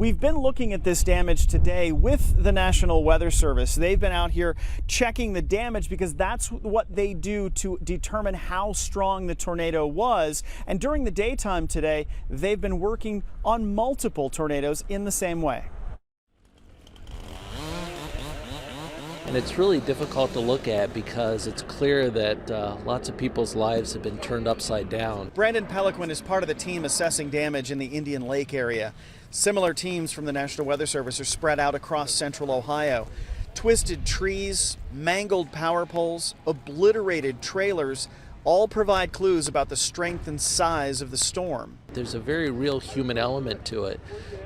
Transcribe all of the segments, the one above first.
We've been looking at this damage today with the National Weather Service. They've been out here checking the damage because that's what they do to determine how strong the tornado was. And during the daytime today, they've been working on multiple tornadoes in the same way. And it's really difficult to look at because it's clear that lots of people's lives have been turned upside down. Brandon Peliquin is part of the team assessing damage in the Indian Lake area. Similar teams from the National Weather Service are spread out across central Ohio. Twisted trees, mangled power poles, obliterated trailers all provide clues about the strength and size of the storm. There's a very real human element to it,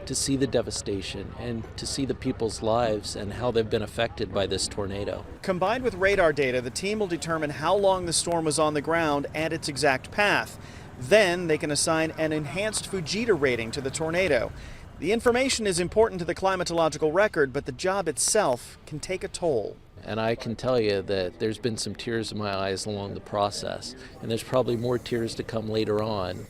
to see the devastation and to see the people's lives and how they've been affected by this tornado. Combined with radar data, the team will determine how long the storm was on the ground and its exact path. Then they can assign an enhanced Fujita rating to the tornado. The information is important to the climatological record, but the job itself can take a toll. And I can tell you that there's been some tears in my eyes along the process, and there's probably more tears to come later on.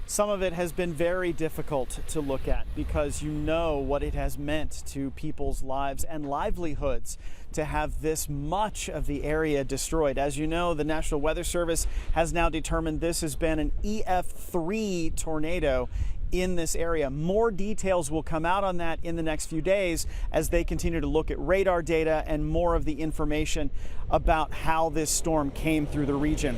Some of it has been very difficult to look at because you know what it has meant to people's lives and livelihoods to have this much of the area destroyed. As you know, the National Weather Service has now determined this has been an EF3 tornado in this area. More details will come out on that in the next few days as they continue to look at radar data and more of the information about how this storm came through the region.